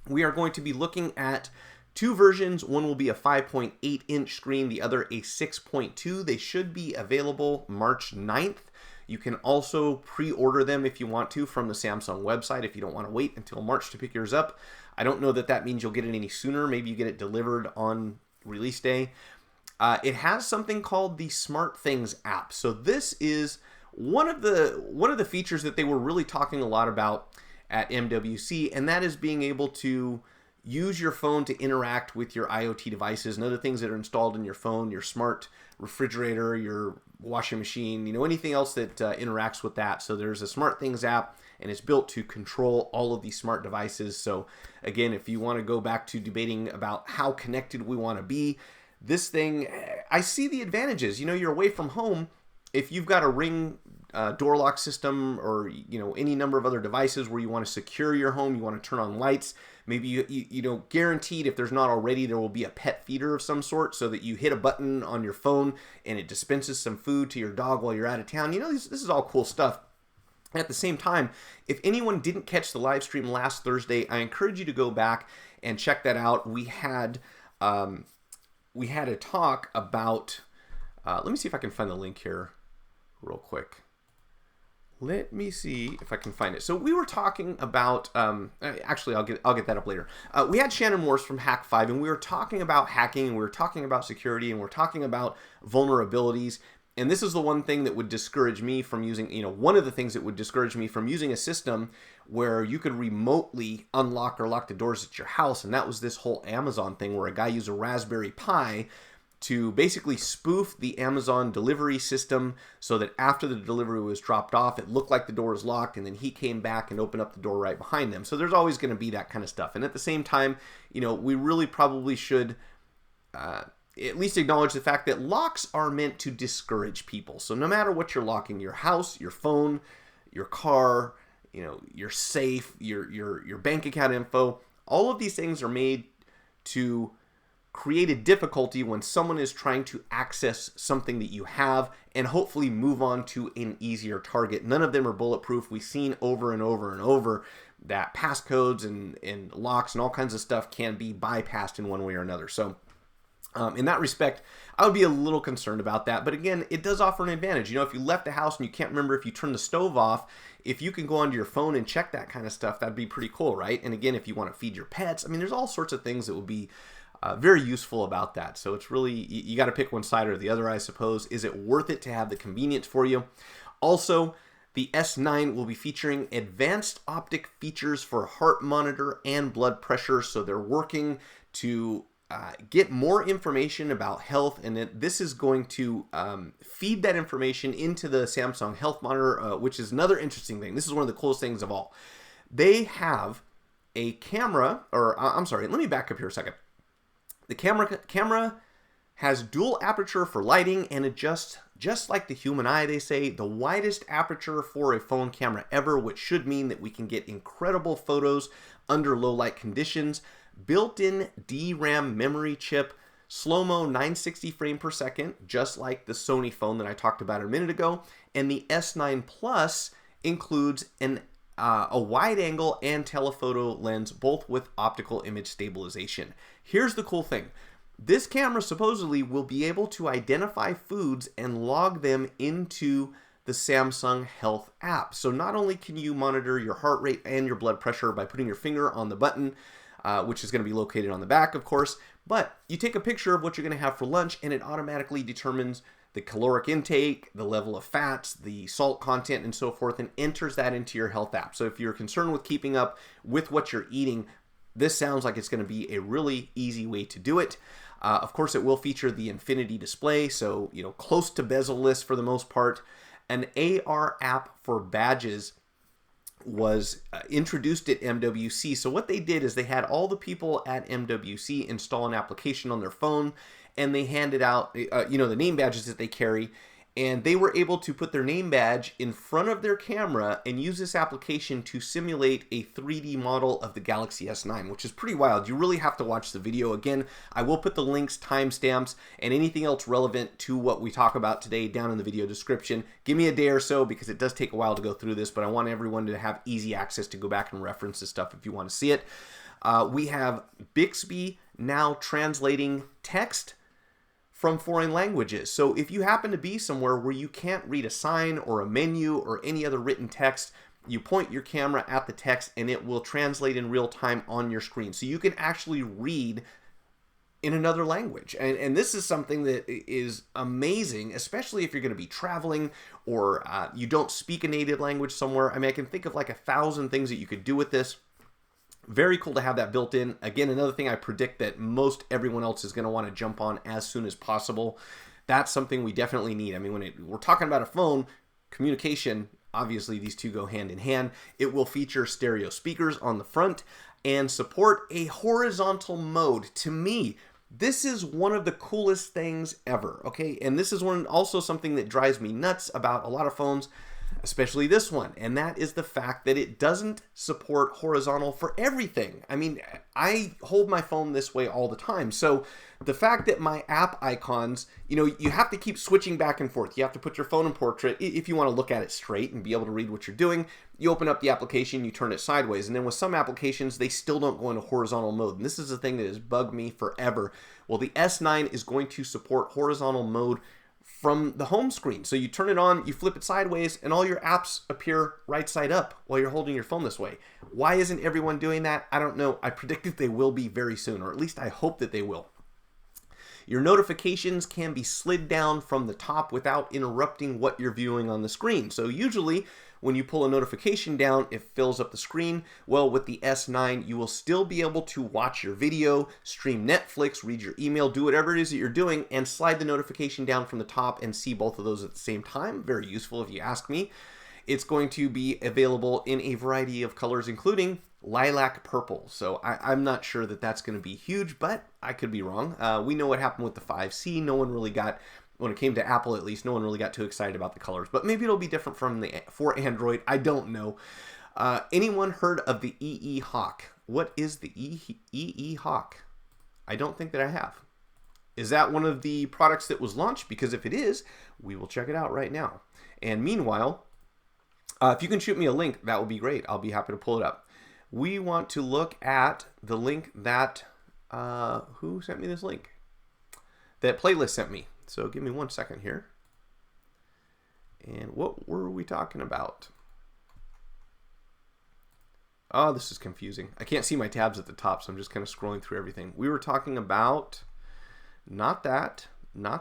We are going to be looking at 2 versions. One will be a 5.8-inch screen, the other a 6.2. They should be available March 9th. You can also pre-order them if you want to from the Samsung website if you don't want to wait until March to pick yours up. I don't know that means you'll get it any sooner. Maybe you get it delivered on release day. It has something called the Smart Things app. So this is one of the features that they were really talking a lot about at MWC, and that is being able to use your phone to interact with your IoT devices and other things that are installed in your phone, your smart refrigerator, your washing machine, anything else that interacts with that. So there's a Smart Things app, and it's built to control all of these smart devices. So again, if you want to go back to debating about how connected we want to be, this thing, I see the advantages. You're away from home. If you've got a Ring door lock system or, any number of other devices where you want to secure your home, you want to turn on lights, maybe you guaranteed if there's not already, there will be a pet feeder of some sort so that you hit a button on your phone and it dispenses some food to your dog while you're out of town. This is all cool stuff. At the same time, if anyone didn't catch the live stream last Thursday, I encourage you to go back and check that out. We had a talk about, let me see if I can find the link here real quick. Let me see if I can find it. So we were talking about, actually I'll get that up later. We had Shannon Morse from Hack5, and we were talking about hacking, and we were talking about security, and we're talking about vulnerabilities. And this is the one thing that would discourage me from using, one of the things that would discourage me from using a system where you could remotely unlock or lock the doors at your house. And that was this whole Amazon thing where a guy used a Raspberry Pi to basically spoof the Amazon delivery system so that after the delivery was dropped off, it looked like the door was locked, and then he came back and opened up the door right behind them. So there's always going to be that kind of stuff. And at the same time, we really probably should at least acknowledge the fact that locks are meant to discourage people. So no matter what you're locking, your house, your phone, your car, your safe, your bank account info, all of these things are made to create a difficulty when someone is trying to access something that you have and hopefully move on to an easier target. None of them are bulletproof. We've seen over and over and over that passcodes and locks and all kinds of stuff can be bypassed in one way or another. So in that respect, I would be a little concerned about that. But again, it does offer an advantage. If you left the house and you can't remember if you turned the stove off, if you can go onto your phone and check that kind of stuff, that'd be pretty cool, right? And again, if you want to feed your pets, there's all sorts of things that would be very useful about that. So it's really, you got to pick one side or the other, I suppose. Is it worth it to have the convenience for you? Also, the S9 will be featuring advanced optic features for heart monitor and blood pressure. So they're working to get more information about health, and this is going to feed that information into the Samsung Health Monitor, which is another interesting thing. This is one of the coolest things of all. They have a camera, or I'm sorry, let me back up here a second. The camera has dual aperture for lighting and adjusts just like the human eye. They say the widest aperture for a phone camera ever, which should mean that we can get incredible photos under low light conditions. Built-in DRAM memory chip, slow-mo 960 frame per second, just like the Sony phone that I talked about a minute ago. And the S9 Plus includes a wide-angle and telephoto lens, both with optical image stabilization. Here's the cool thing. This camera supposedly will be able to identify foods and log them into the Samsung Health app. So not only can you monitor your heart rate and your blood pressure by putting your finger on the button, which is going to be located on the back, of course, but you take a picture of what you're going to have for lunch and it automatically determines the caloric intake, the level of fats, the salt content, and so forth, and enters that into your health app. So if you're concerned with keeping up with what you're eating, this sounds like it's going to be a really easy way to do it. Of course, it will feature the infinity display, so close to bezel-less for the most part. An AR app for badges was introduced at MWC. So what they did is they had all the people at MWC install an application on their phone, and they handed out the name badges that they carry, and they were able to put their name badge in front of their camera and use this application to simulate a 3D model of the Galaxy S9, which is pretty wild. You really have to watch the video. Again, I will put the links, timestamps, and anything else relevant to what we talk about today down in the video description. Give me a day or so because it does take a while to go through this, but I want everyone to have easy access to go back and reference this stuff if you want to see it. We have Bixby now translating text from foreign languages. So if you happen to be somewhere where you can't read a sign or a menu or any other written text, you point your camera at the text and it will translate in real time on your screen. So you can actually read in another language. And this is something that is amazing, especially if you're going to be traveling or you don't speak a native language somewhere. I mean, I can think of like 1,000 things that you could do with this. Very cool to have that built in. Again, another thing I predict that most everyone else is going to want to jump on as soon as possible. That's something we definitely need. I mean, when we're talking about a phone, communication, obviously these two go hand in hand. It will feature stereo speakers on the front and support a horizontal mode. To me, this is one of the coolest things ever, okay? And this is also something that drives me nuts about a lot of phones, especially this one, and that is the fact that it doesn't support horizontal for everything. I mean, I hold my phone this way all the time, so the fact that my app icons, you have to keep switching back and forth. You have to put your phone in portrait if you want to look at it straight and be able to read what you're doing. You open up the application, you turn it sideways, and then with some applications, they still don't go into horizontal mode, and this is the thing that has bugged me forever. Well, the S9 is going to support horizontal mode from the home screen. So you turn it on, you flip it sideways, and all your apps appear right side up while you're holding your phone this way. Why isn't everyone doing that? I don't know. I predict that they will be very soon, or at least I hope that they will. Your notifications can be slid down from the top without interrupting what you're viewing on the screen. So usually when you pull a notification down, it fills up the screen. Well, with the S9, you will still be able to watch your video, stream Netflix, read your email, do whatever it is that you're doing, and slide the notification down from the top and see both of those at the same time. Very useful if you ask me. It's going to be available in a variety of colors, including lilac purple. So I'm not sure that that's going to be huge, but I could be wrong. We know what happened with the 5C. No one really got, when it came to Apple at least, no one really got too excited about the colors. But maybe it'll be different for Android. I don't know. Anyone heard of the EE Hawk? What is the EE Hawk? I don't think that I have. Is that one of the products that was launched? Because if it is, we will check it out right now. And meanwhile, if you can shoot me a link, that would be great. I'll be happy to pull it up. We want to look at the link that, who sent me this link? That Playlist sent me. So give me 1 second here. And what were we talking about? Oh, this is confusing. I can't see my tabs at the top, so I'm just kind of scrolling through everything. We were talking about not that. I'm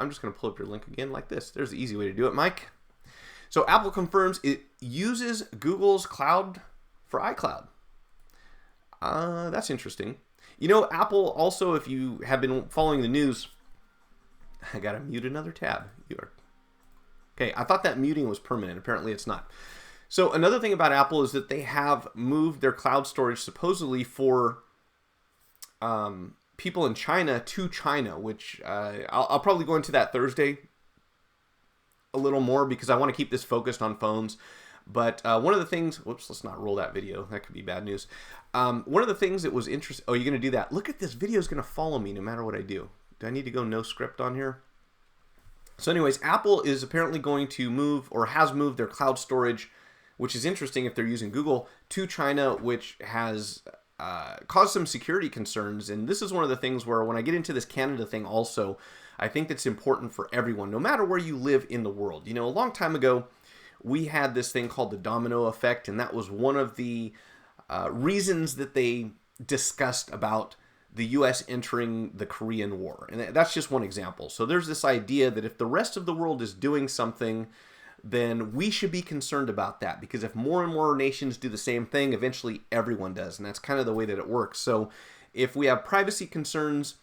just going to pull up your link again like this. There's the easy way to do it, Mike. So Apple confirms it uses Google's cloud for iCloud. That's interesting. You know, Apple also, if you have been following the news, I gotta mute another tab. You are okay. I thought that muting was permanent. Apparently, it's not. So another thing about Apple is that they have moved their cloud storage supposedly for people in China to China, which I'll probably go into that Thursday a little more because I want to keep this focused on phones. But one of the things, whoops, let's not roll that video. That could be bad news. One of the things that was interesting, oh, you're going to do that. Look at this video is going to follow me no matter what I do. Do I need to go no script on here? So anyways, Apple is apparently going to move or has moved their cloud storage, which is interesting if they're using Google, to China, which has caused some security concerns. And this is one of the things where when I get into this Canada thing also, I think it's important for everyone, no matter where you live in the world. You know, a long time ago, we had this thing called the domino effect, and that was one of the reasons that they discussed about the U.S. entering the Korean War. And that's just one example. So there's this idea that if the rest of the world is doing something, then we should be concerned about that, because if more and more nations do the same thing, eventually everyone does. And that's kind of the way that it works. So if we have privacy concerns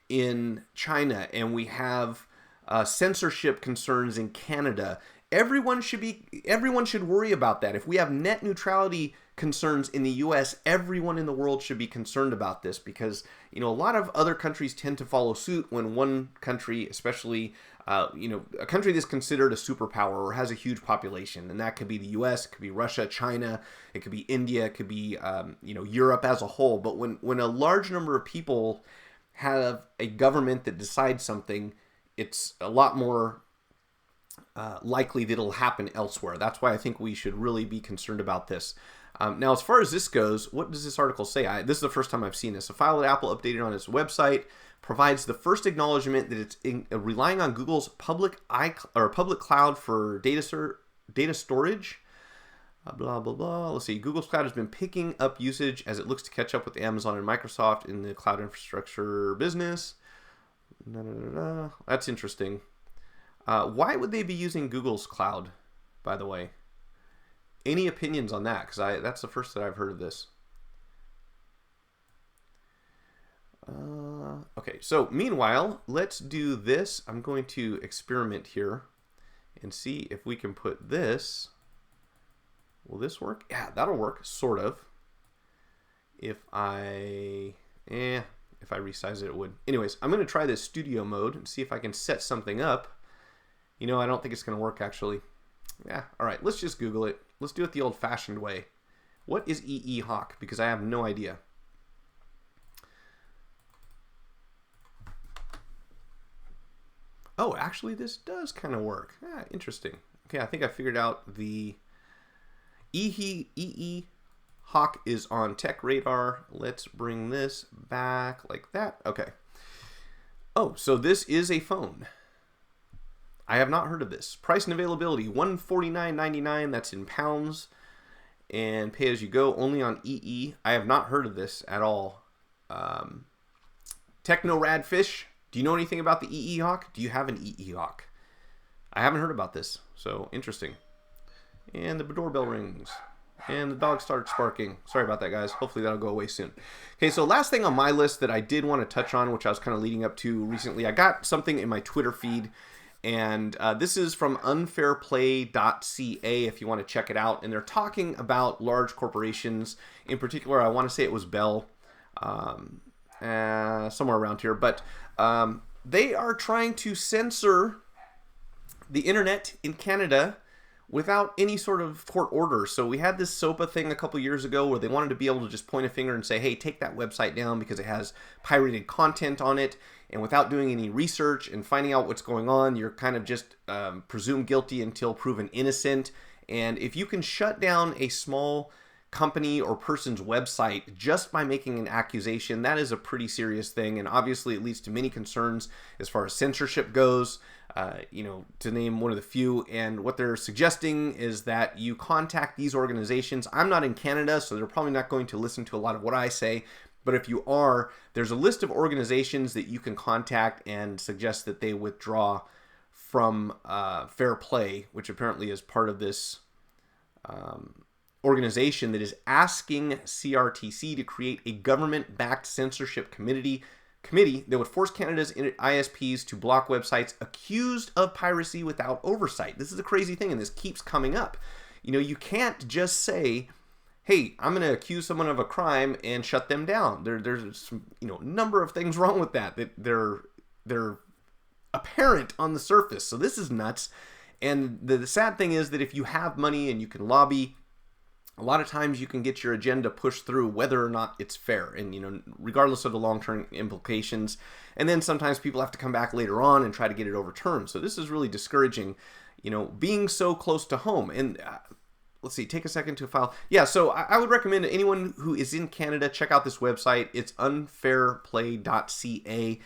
in China and we have censorship concerns in Canada, everyone should worry about that. If we have net neutrality concerns in the US, everyone in the world should be concerned about this, because, you know, a lot of other countries tend to follow suit when one country, especially, you know, a country that's considered a superpower or has a huge population, and that could be the US, it could be Russia, China, it could be India, it could be, you know, Europe as a whole. But when a large number of people have a government that decides something, it's a lot more likely that it'll happen elsewhere. That's why I think we should really be concerned about this. Now, as far as this goes, what does this article say? This is the first time I've seen this. A file that Apple updated on its website provides the first acknowledgement that it's relying on Google's public cloud for data storage. Blah, blah, blah. Let's see. Google's cloud has been picking up usage as it looks to catch up with Amazon and Microsoft in the cloud infrastructure business. That's interesting. Why would they be using Google's cloud, by the way? Any opinions on that? Because that's the first that I've heard of this. Okay, so meanwhile, let's do this. I'm going to experiment here and see if we can put this. Will this work? Yeah, that'll work, sort of. If I resize it, it would. Anyways, I'm going to try this studio mode and see if I can set something up. You know, I don't think it's going to work, actually. Yeah, all right, let's just Google it. Let's do it the old-fashioned way. What is EE Hawk? Because I have no idea. Oh, actually, this does kind of work. Ah, interesting. Okay, I think I figured out the EE Hawk is on Tech Radar. Let's bring this back like that. Okay. Oh, so this is a phone. I have not heard of this. Price and availability, $149.99. That's in pounds. And pay as you go, only on EE. I have not heard of this at all. Techno Radfish. Do you know anything about the EE Hawk? Do you have an EE Hawk? I haven't heard about this. So, interesting. And the doorbell rings. And the dog starts barking. Sorry about that, guys. Hopefully that'll go away soon. Okay, so last thing on my list that I did want to touch on, which I was kind of leading up to recently, I got something in my Twitter feed. And this is from unfairplay.ca if you want to check it out. And they're talking about large corporations. In particular, I want to say it was Bell, somewhere around here. But they are trying to censor the internet in Canada without any sort of court order. So we had this SOPA thing a couple years ago where they wanted to be able to just point a finger and say, hey, take that website down because it has pirated content on it. And without doing any research and finding out what's going on, you're kind of just presumed guilty until proven innocent. And if you can shut down a small company or person's website just by making an accusation, that is a pretty serious thing. And obviously it leads to many concerns as far as censorship goes, you know, to name one of the few. And what they're suggesting is that you contact these organizations. I'm not in Canada, so they're probably not going to listen to a lot of what I say. But if you are, there's a list of organizations that you can contact and suggest that they withdraw from Fair Play, which apparently is part of this organization that is asking CRTC to create a government-backed censorship committee that would force Canada's ISPs to block websites accused of piracy without oversight. This is a crazy thing, and this keeps coming up. You can't just say, hey, I'm going to accuse someone of a crime and shut them down. There's some, number of things wrong with that they're apparent on the surface. So this is nuts. And the sad thing is that if you have money and you can lobby, a lot of times you can get your agenda pushed through whether or not it's fair, and regardless of the long-term implications. And then sometimes people have to come back later on and try to get it overturned. So this is really discouraging, being so close to home. And let's see, take a second to file. Yeah, so I would recommend anyone who is in Canada, check out this website. It's unfairplay.ca.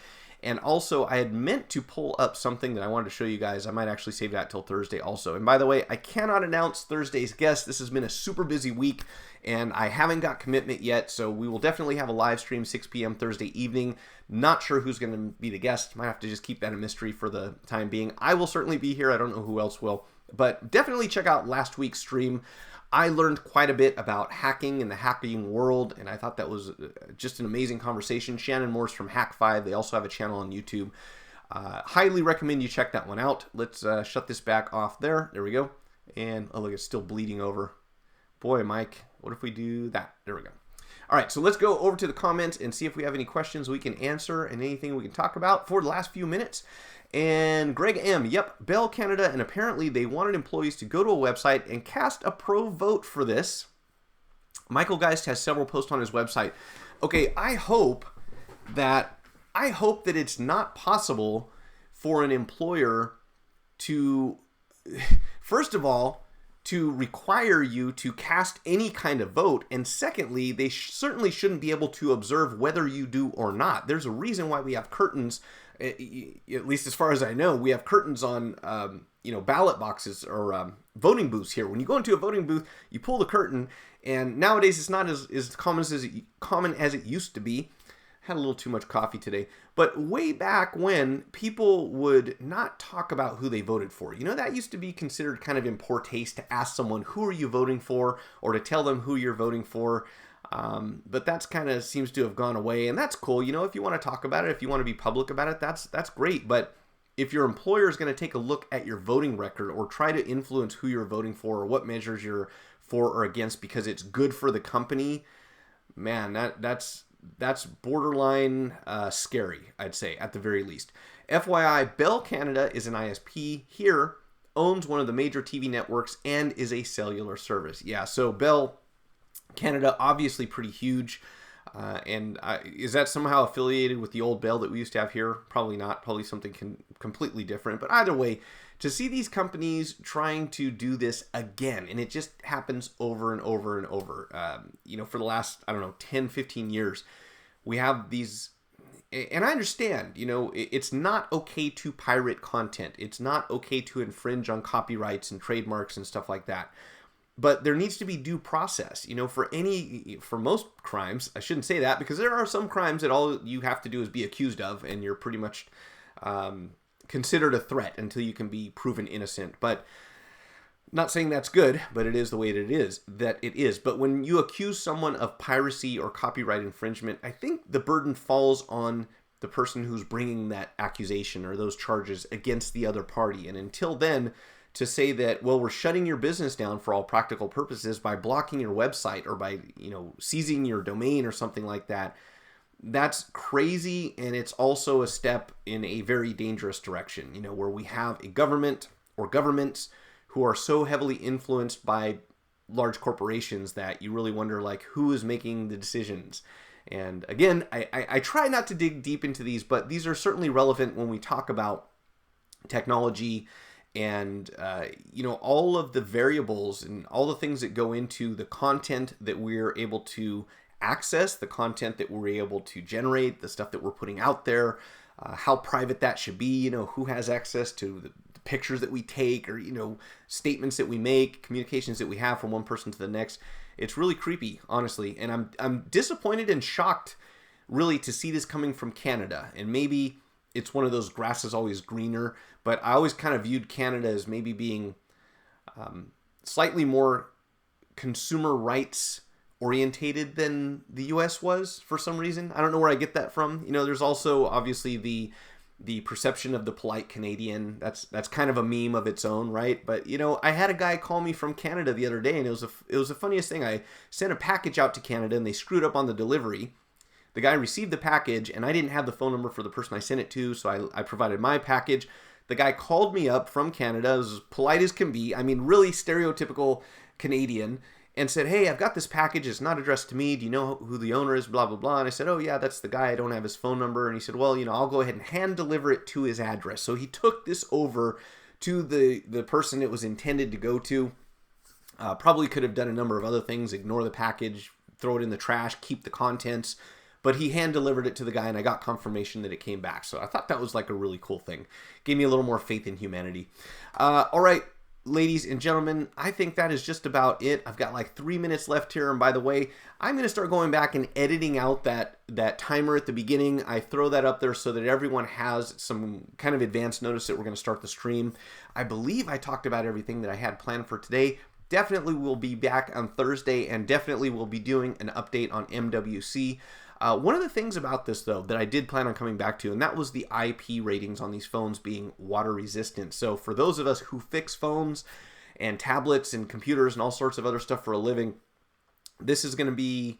And also, I had meant to pull up something that I wanted to show you guys. I might actually save that till Thursday also. And by the way, I cannot announce Thursday's guest. This has been a super busy week, and I haven't got commitment yet. So we will definitely have a live stream 6 p.m. Thursday evening. Not sure who's going to be the guest. Might have to just keep that a mystery for the time being. I will certainly be here. I don't know who else will. But definitely check out last week's stream. I learned quite a bit about hacking and the hacking world, and I thought that was just an amazing conversation. Shannon Moore's from Hack5. They also have a channel on YouTube. Highly recommend you check that one out. Let's shut this back off there. There we go. And, oh, look, it's still bleeding over. Boy, Mike, what if we do that? There we go. All right, so let's go over to the comments and see if we have any questions we can answer and anything we can talk about for the last few minutes. And Greg M, yep, Bell Canada, and apparently they wanted employees to go to a website and cast a pro vote for this. Michael Geist has several posts on his website. Okay, I hope that it's not possible for an employer to, first of all, to require you to cast any kind of vote, and secondly, they certainly shouldn't be able to observe whether you do or not. There's a reason why we have curtains. At least as far as I know, we have curtains on, ballot boxes or voting booths here. When you go into a voting booth, you pull the curtain, and nowadays it's not as common as it used to be. Had a little too much coffee today. But way back when, people would not talk about who they voted for. That used to be considered kind of in poor taste to ask someone, who are you voting for? Or to tell them who you're voting for. But that's kind of seems to have gone away, and that's cool. If you want to talk about it, if you want to be public about it, that's great. But if your employer is going to take a look at your voting record or try to influence who you're voting for or what measures you're for or against because it's good for the company, man, that's borderline scary, I'd say, at the very least. FYI, Bell Canada is an ISP here, owns one of the major TV networks, and is a cellular service. Yeah, so Bell Canada, obviously pretty huge. And is that somehow affiliated with the old Bell that we used to have here? Probably not. Probably something completely different. But either way, to see these companies trying to do this again, and it just happens over and over and over, for the last, 10, 15 years, we have these, and I understand, it's not okay to pirate content. It's not okay to infringe on copyrights and trademarks and stuff like that. But there needs to be due process, for most crimes. I shouldn't say that because there are some crimes that all you have to do is be accused of, and you're pretty much considered a threat until you can be proven innocent. But not saying that's good, but it is the way that it is. But when you accuse someone of piracy or copyright infringement, I think the burden falls on the person who's bringing that accusation or those charges against the other party. And until then, to say that, well, we're shutting your business down for all practical purposes by blocking your website or by, seizing your domain or something like that, that's crazy. And it's also a step in a very dangerous direction, where we have a government or governments who are so heavily influenced by large corporations that you really wonder, who is making the decisions. And again, I try not to dig deep into these, but these are certainly relevant when we talk about technology and, all of the variables and all the things that go into the content that we're able to access, the content that we're able to generate, the stuff that we're putting out there, how private that should be, who has access to the pictures that we take or, statements that we make, communications that we have from one person to the next. It's really creepy, honestly. And I'm disappointed and shocked, really, to see this coming from Canada. And maybe it's one of those grass is always greener, but I always kind of viewed Canada as maybe being slightly more consumer rights orientated than the US was for some reason. I don't know where I get that from. You know, there's also obviously the perception of the polite Canadian. That's kind of a meme of its own, right? But you know, I had a guy call me from Canada the other day, and it was the funniest thing. I sent a package out to Canada, and they screwed up on the delivery. The guy received the package, and I didn't have the phone number for the person I sent it to, so I provided my package. The guy called me up from Canada, as polite as can be. I mean, really stereotypical Canadian, and said, hey, I've got this package. It's not addressed to me. Do you know who the owner is? Blah, blah, blah. And I said, oh, yeah, that's the guy. I don't have his phone number. And he said, well, you know, I'll go ahead and hand deliver it to his address. So he took this over to the person it was intended to go to. Probably could have done a number of other things, ignore the package, throw it in the trash, keep the contents. But he hand delivered it to the guy, and I got confirmation that it came back. So I thought that was like a really cool thing. Gave me a little more faith in humanity. All right. Ladies and gentlemen, I think that is just about it. I've got like 3 minutes left here. And by the way, I'm going to start going back and editing out that timer at the beginning. I throw that up there so that everyone has some kind of advance notice that we're going to start the stream. I believe I talked about everything that I had planned for today. Definitely will be back on Thursday, and definitely will be doing an update on MWC. One of the things about this, though, that I did plan on coming back to, and that was the IP ratings on these phones being water resistant. So for those of us who fix phones and tablets and computers and all sorts of other stuff for a living, this is going to be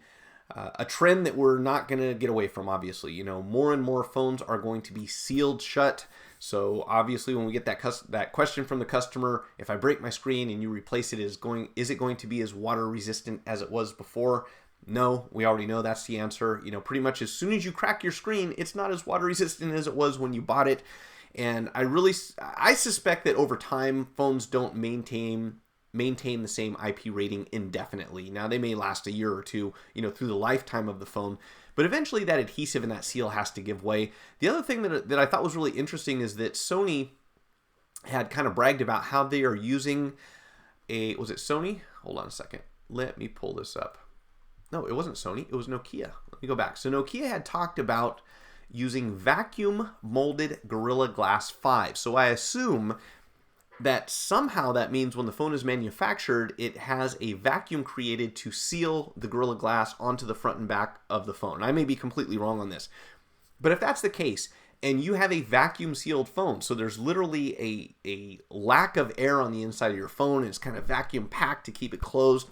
a trend that we're not going to get away from, obviously. You know, more and more phones are going to be sealed shut. So obviously when we get that question from the customer, if I break my screen and you replace it, is it going to be as water resistant as it was before? No, we already know that's the answer. You know, pretty much as soon as you crack your screen, it's not as water resistant as it was when you bought it. And I suspect that over time, phones don't maintain the same IP rating indefinitely. Now, they may last a year or two, you know, through the lifetime of the phone, but eventually that adhesive and that seal has to give way. The other thing that I thought was really interesting is that Sony had kind of bragged about how they are using was it Sony? Hold on a second. Let me pull this up. No, it wasn't Sony. It was Nokia. Let me go back. So Nokia had talked about using vacuum molded Gorilla Glass 5. So I assume that somehow that means when the phone is manufactured, it has a vacuum created to seal the Gorilla Glass onto the front and back of the phone. I may be completely wrong on this. But if that's the case, and you have a vacuum sealed phone, so there's literally a lack of air on the inside of your phone, and it's kind of vacuum packed to keep it closed.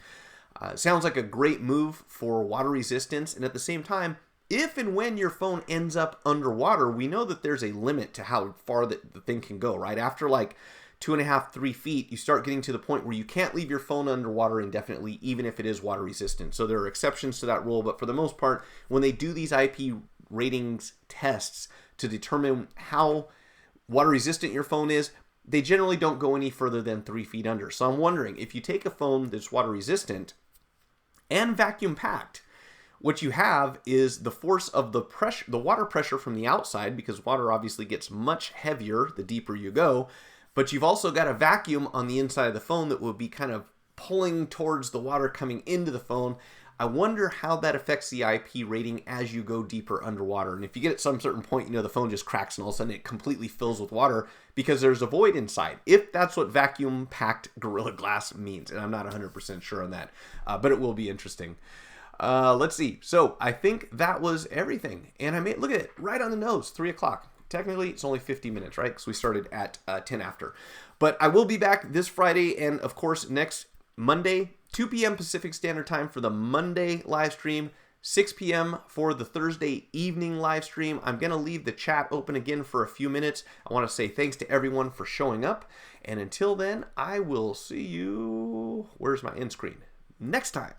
Sounds like a great move for water resistance. And at the same time, if and when your phone ends up underwater, we know that there's a limit to how far the thing can go, right? After like 2.5, 3 feet, you start getting to the point where you can't leave your phone underwater indefinitely, even if it is water resistant. So there are exceptions to that rule, but for the most part, when they do these IP ratings tests to determine how water resistant your phone is, they generally don't go any further than 3 feet under. So I'm wondering, if you take a phone that's water resistant and vacuum packed, what you have is the force of the pressure, the water pressure from the outside, because water obviously gets much heavier the deeper you go, but you've also got a vacuum on the inside of the phone that will be kind of pulling towards the water coming into the phone. I wonder how that affects the IP rating as you go deeper underwater. And if you get at some certain point, you know, the phone just cracks and all of a sudden it completely fills with water because there's a void inside. If that's what vacuum packed Gorilla Glass means. And I'm not 100% sure on that, but it will be interesting. Let's see. So I think that was everything. And look at it, right on the nose, 3 o'clock. Technically, it's only 50 minutes, right? Because we started at 10 after. But I will be back this Friday and, of course, next Monday, 2 p.m. Pacific Standard Time for the Monday live stream, 6 p.m. for the Thursday evening live stream. I'm going to leave the chat open again for a few minutes. I want to say thanks to everyone for showing up. And until then, I will see you, where's my end screen? Next time.